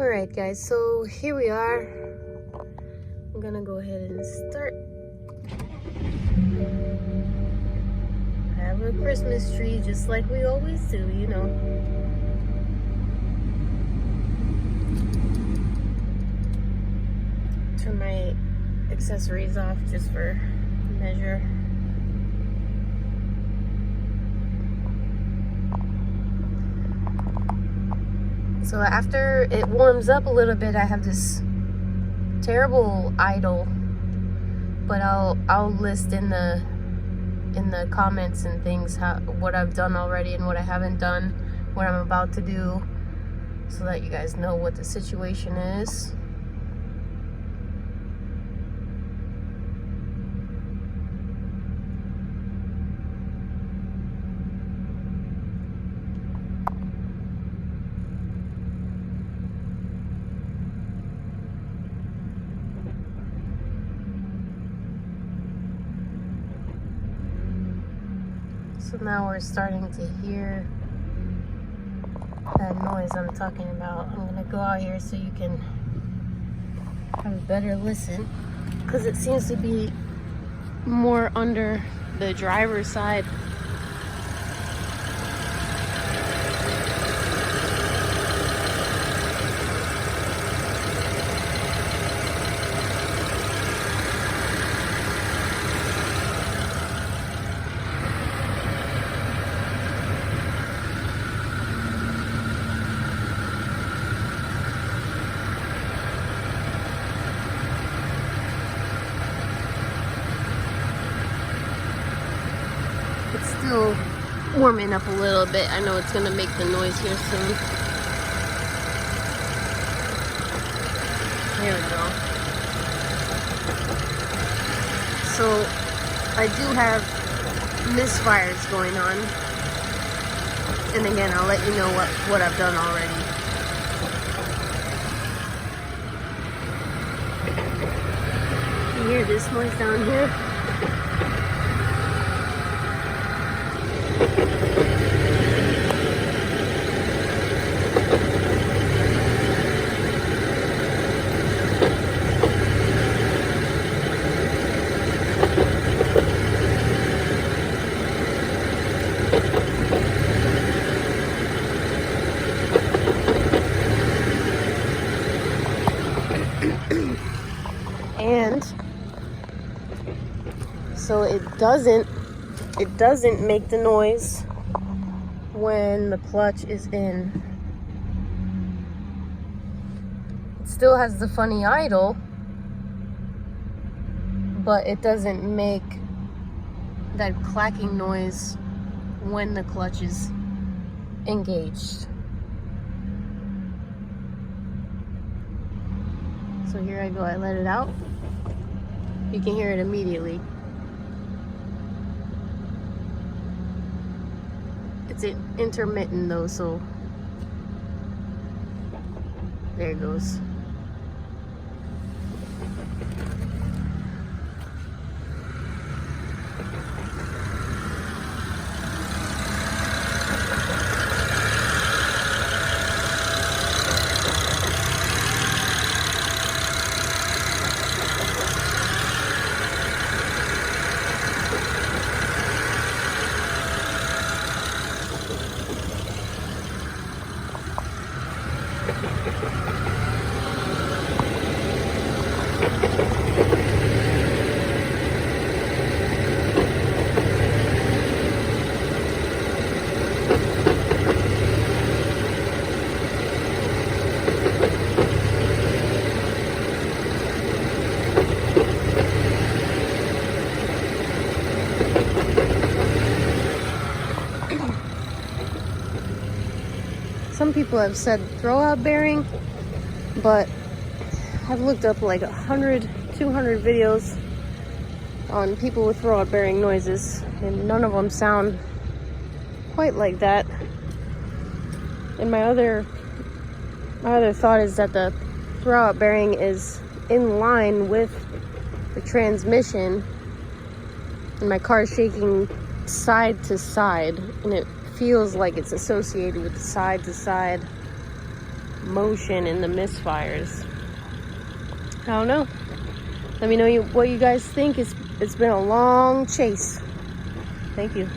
Alright guys, so here we are. I'm gonna go ahead and start. I have a Christmas tree just like we always do, you know. Turn my accessories off just for measure. So after it warms up a little bit, I have this terrible idle, but I'll list in the comments and things what I've done already and what I haven't done, what I'm about to do, so that you guys know what the situation is. So now we're starting to hear that noise I'm talking about. I'm gonna go out here so you can have a better listen, because it seems to be more under the driver's side. It's still warming up a little bit. I know it's gonna make the noise here soon. There we go. So I do have misfires going on. And again, I'll let you know what I've done already. You hear this noise down here? And so it doesn't make the noise when the clutch is in. It still has the funny idle, but it doesn't make that clacking noise when the clutch is engaged. So here I go, I let it out. You can hear it immediately. It's intermittent though, so there it goes. Some people have said throwout bearing, but I've looked up like 100, 200 videos on people with throwout bearing noises, and none of them sound quite like that. And my other thought is that the throwout bearing is in line with the transmission, and my car is shaking side to side, and it feels like it's associated with the side to side motion in the misfires. I don't know. Let me know what you guys think. It's been a long chase. Thank you.